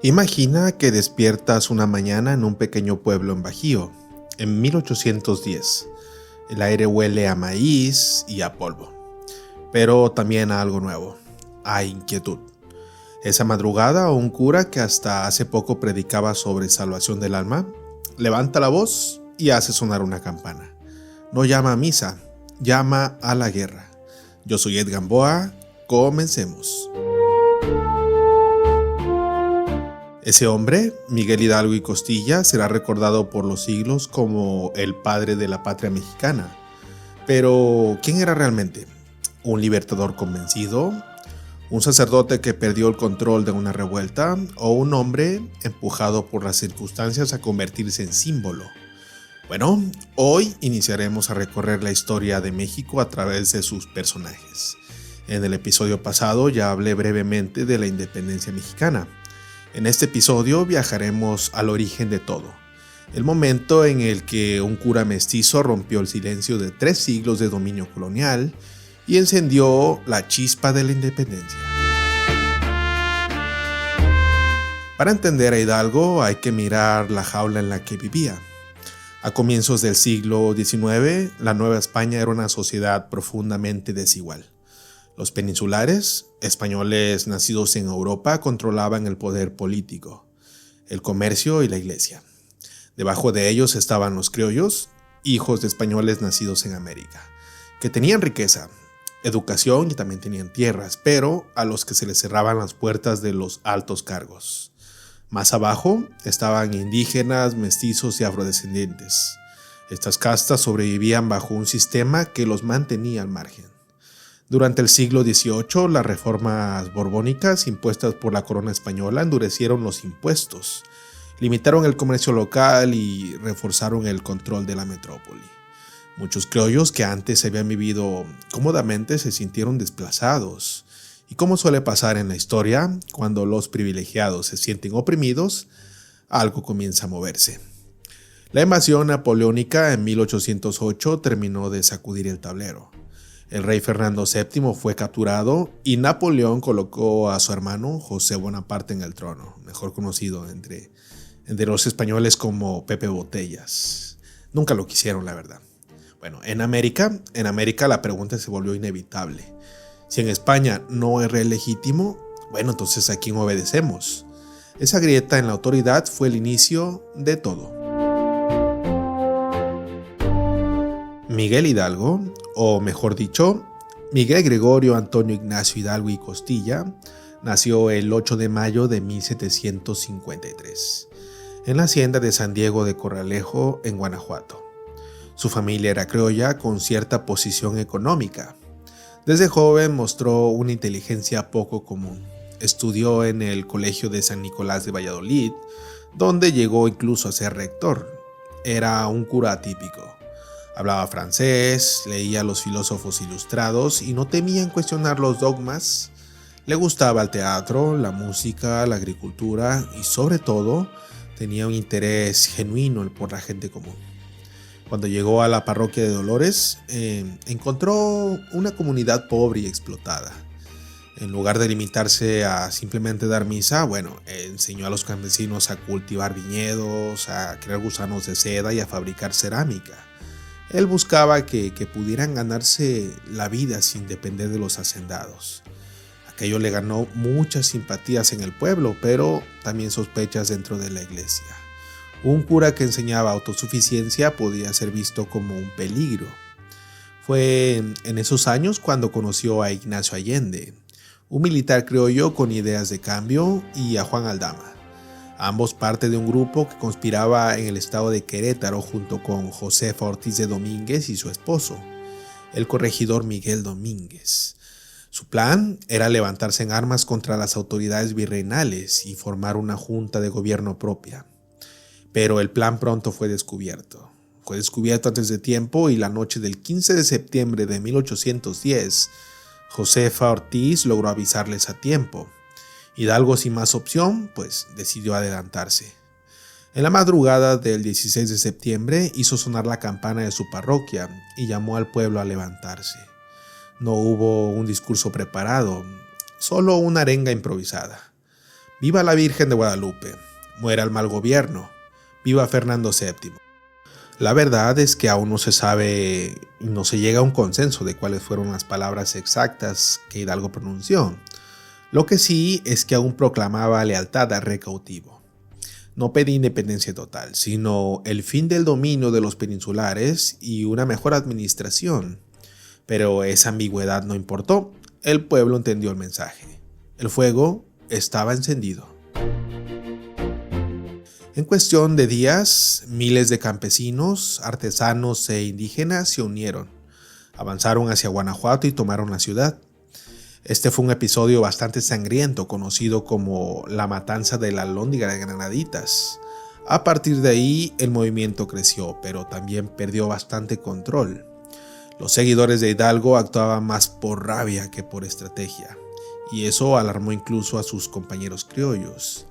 Imagina que despiertas una mañana en un pequeño pueblo en Bajío, en 1810. El aire huele a maíz y a polvo, pero también a algo nuevo, a inquietud. Esa madrugada, un cura que hasta hace poco predicaba sobre salvación del alma, levanta la voz y hace sonar una campana. No llama a misa, llama a la guerra. Yo soy Ed Gamboa, comencemos. Ese hombre, Miguel Hidalgo y Costilla, será recordado por los siglos como el padre de la patria mexicana. Pero, ¿quién era realmente? ¿Un libertador convencido? ¿Un sacerdote que perdió el control de una revuelta? ¿O un hombre empujado por las circunstancias a convertirse en símbolo? Bueno, hoy iniciaremos a recorrer la historia de México a través de sus personajes. En el episodio pasado ya hablé brevemente de la independencia mexicana. En este episodio viajaremos al origen de todo, el momento en el que un cura mestizo rompió el silencio de 3 siglos de dominio colonial y encendió la chispa de la independencia. Para entender a Hidalgo hay que mirar la jaula en la que vivía. A comienzos del siglo XIX, la Nueva España era una sociedad profundamente desigual. Los peninsulares, españoles nacidos en Europa, controlaban el poder político, el comercio y la iglesia. Debajo de ellos estaban los criollos, hijos de españoles nacidos en América, que tenían riqueza, educación y también tenían tierras, pero a los que se les cerraban las puertas de los altos cargos. Más abajo estaban indígenas, mestizos y afrodescendientes. Estas castas sobrevivían bajo un sistema que los mantenía al margen. Durante el siglo XVIII, las reformas borbónicas impuestas por la corona española endurecieron los impuestos, limitaron el comercio local y reforzaron el control de la metrópoli. Muchos criollos que antes habían vivido cómodamente se sintieron desplazados. Y como suele pasar en la historia, cuando los privilegiados se sienten oprimidos, algo comienza a moverse. La invasión napoleónica en 1808 terminó de sacudir el tablero. El rey Fernando VII fue capturado y Napoleón colocó a su hermano José Bonaparte en el trono, mejor conocido entre los españoles como Pepe Botellas. Nunca lo quisieron, la verdad. Bueno, en América la pregunta se volvió inevitable. Si en España no es rey legítimo, bueno, entonces ¿a quién obedecemos? Esa grieta en la autoridad fue el inicio de todo. Miguel Hidalgo, o mejor dicho, Miguel Gregorio Antonio Ignacio Hidalgo y Costilla, nació el 8 de mayo de 1753, en la hacienda de San Diego de Corralejo, en Guanajuato. Su familia era criolla con cierta posición económica. Desde joven mostró una inteligencia poco común. Estudió en el Colegio de San Nicolás de Valladolid, donde llegó incluso a ser rector. Era un cura atípico. Hablaba francés, leía a los filósofos ilustrados y no temía en cuestionar los dogmas. Le gustaba el teatro, la música, la agricultura y sobre todo tenía un interés genuino por la gente común. Cuando llegó a la parroquia de Dolores, encontró una comunidad pobre y explotada. En lugar de limitarse a simplemente dar misa, enseñó a los campesinos a cultivar viñedos, a crear gusanos de seda y a fabricar cerámica. Él buscaba que pudieran ganarse la vida sin depender de los hacendados. Aquello le ganó muchas simpatías en el pueblo, pero también sospechas dentro de la iglesia. Un cura que enseñaba autosuficiencia podía ser visto como un peligro. Fue en esos años cuando conoció a Ignacio Allende, un militar criollo con ideas de cambio, y a Juan Aldama. Ambos parte de un grupo que conspiraba en el estado de Querétaro junto con Josefa Ortiz de Domínguez y su esposo, el corregidor Miguel Domínguez. Su plan era levantarse en armas contra las autoridades virreinales y formar una junta de gobierno propia. Pero el plan pronto fue descubierto. Fue descubierto antes de tiempo y la noche del 15 de septiembre de 1810, Josefa Ortiz logró avisarles a tiempo. Hidalgo, sin más opción, decidió adelantarse. En la madrugada del 16 de septiembre hizo sonar la campana de su parroquia y llamó al pueblo a levantarse. No hubo un discurso preparado, solo una arenga improvisada. Viva la Virgen de Guadalupe, muera el mal gobierno, viva Fernando VII. La verdad es que aún no se sabe y no se llega a un consenso de cuáles fueron las palabras exactas que Hidalgo pronunció. Lo que sí es que aún proclamaba lealtad al rey cautivo. No pedía independencia total, sino el fin del dominio de los peninsulares y una mejor administración. Pero esa ambigüedad no importó, el pueblo entendió el mensaje. El fuego estaba encendido. En cuestión de días, miles de campesinos, artesanos e indígenas se unieron, avanzaron hacia Guanajuato y tomaron la ciudad. Este fue un episodio bastante sangriento, conocido como la matanza de la Alhóndiga de Granaditas. A partir de ahí, el movimiento creció, pero también perdió bastante control. Los seguidores de Hidalgo actuaban más por rabia que por estrategia, y eso alarmó incluso a sus compañeros criollos.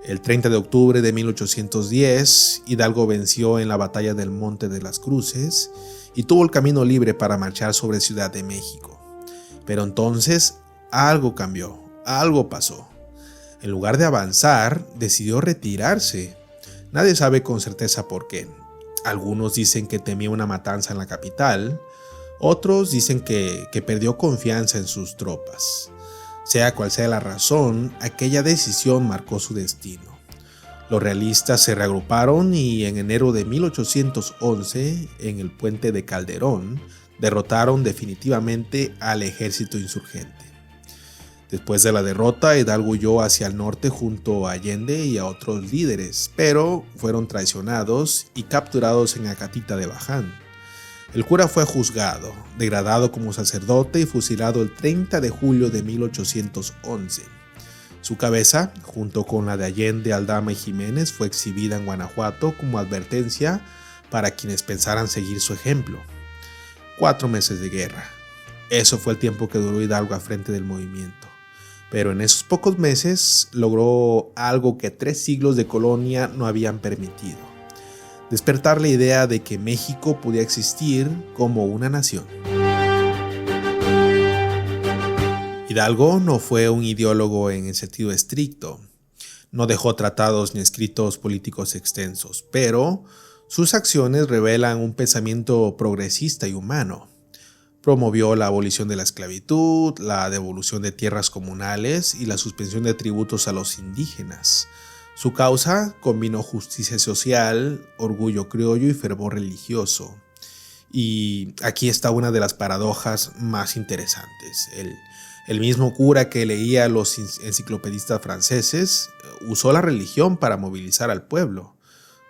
El 30 de octubre de 1810, Hidalgo venció en la batalla del Monte de las Cruces y tuvo el camino libre para marchar sobre Ciudad de México. Pero entonces algo cambió, algo pasó. En lugar de avanzar, decidió retirarse. Nadie sabe con certeza por qué. Algunos dicen que temía una matanza en la capital, otros dicen que perdió confianza en sus tropas. Sea cual sea la razón, aquella decisión marcó su destino. Los realistas se reagruparon y en enero de 1811, en el puente de Calderón, derrotaron definitivamente al ejército insurgente. Después de la derrota, Hidalgo huyó hacia el norte junto a Allende y a otros líderes, pero fueron traicionados y capturados en Acatita de Baján. El cura fue juzgado, degradado como sacerdote y fusilado el 30 de julio de 1811. Su cabeza, junto con la de Allende, Aldama y Jiménez, fue exhibida en Guanajuato como advertencia para quienes pensaran seguir su ejemplo. 4 meses de guerra. Eso fue el tiempo que duró Hidalgo al frente del movimiento. Pero en esos pocos meses logró algo que 3 siglos de colonia no habían permitido: despertar la idea de que México podía existir como una nación. Hidalgo no fue un ideólogo en el sentido estricto. No dejó tratados ni escritos políticos extensos, pero sus acciones revelan un pensamiento progresista y humano. Promovió la abolición de la esclavitud, la devolución de tierras comunales y la suspensión de tributos a los indígenas. Su causa combinó justicia social, orgullo criollo y fervor religioso. Y aquí está una de las paradojas más interesantes. El mismo cura que leía a los enciclopedistas franceses usó la religión para movilizar al pueblo.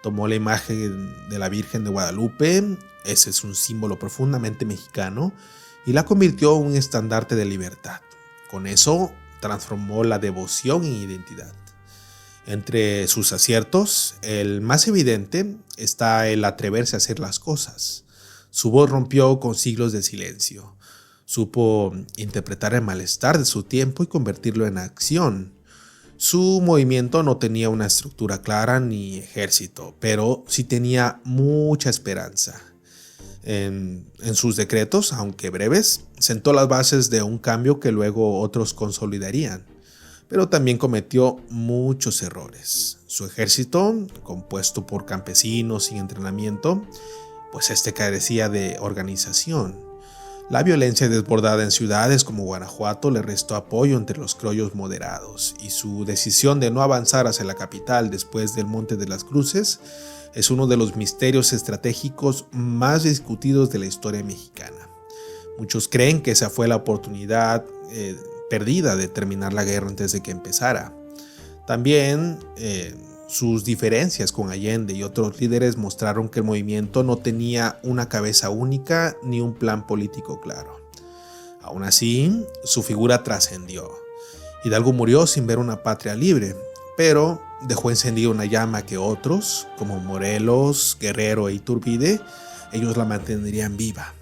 Tomó la imagen de la Virgen de Guadalupe, ese es un símbolo profundamente mexicano, y la convirtió en un estandarte de libertad. Con eso transformó la devoción en identidad. Entre sus aciertos, el más evidente está el atreverse a hacer las cosas. Su voz rompió con siglos de silencio. Supo interpretar el malestar de su tiempo y convertirlo en acción. Su movimiento no tenía una estructura clara ni ejército, pero sí tenía mucha esperanza. En sus decretos, aunque breves, sentó las bases de un cambio que luego otros consolidarían. Pero también cometió muchos errores. Su ejército, compuesto por campesinos sin entrenamiento, pues carecía de organización. La violencia desbordada en ciudades como Guanajuato le restó apoyo entre los criollos moderados, y su decisión de no avanzar hacia la capital después del Monte de las Cruces es uno de los misterios estratégicos más discutidos de la historia mexicana. Muchos creen que esa fue la oportunidad perdida de terminar la guerra antes de que empezara. También sus diferencias con Allende y otros líderes mostraron que el movimiento no tenía una cabeza única ni un plan político claro. Aún así, su figura trascendió. Hidalgo murió sin ver una patria libre, pero dejó encendida una llama que otros, como Morelos, Guerrero e Iturbide, ellos la mantendrían viva.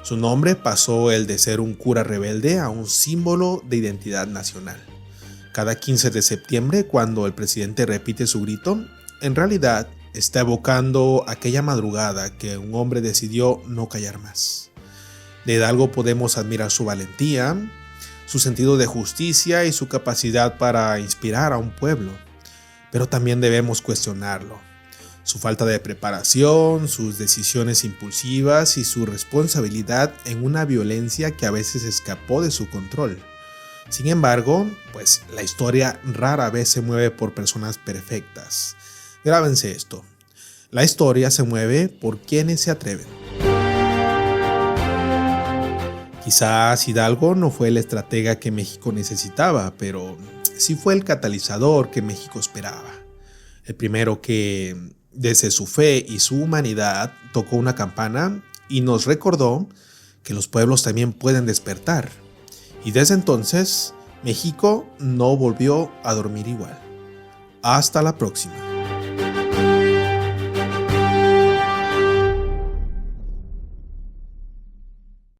Su nombre pasó el de ser un cura rebelde a un símbolo de identidad nacional. Cada 15 de septiembre, cuando el presidente repite su grito, en realidad está evocando aquella madrugada que un hombre decidió no callar más. De Hidalgo podemos admirar su valentía, su sentido de justicia y su capacidad para inspirar a un pueblo. Pero también debemos cuestionarlo. Su falta de preparación, sus decisiones impulsivas y su responsabilidad en una violencia que a veces escapó de su control. Sin embargo, pues la historia rara vez se mueve por personas perfectas. Grábense esto. La historia se mueve por quienes se atreven. Quizás Hidalgo no fue el estratega que México necesitaba, pero sí fue el catalizador que México esperaba. El primero que, desde su fe y su humanidad, tocó una campana y nos recordó que los pueblos también pueden despertar. Y desde entonces, México no volvió a dormir igual. Hasta la próxima.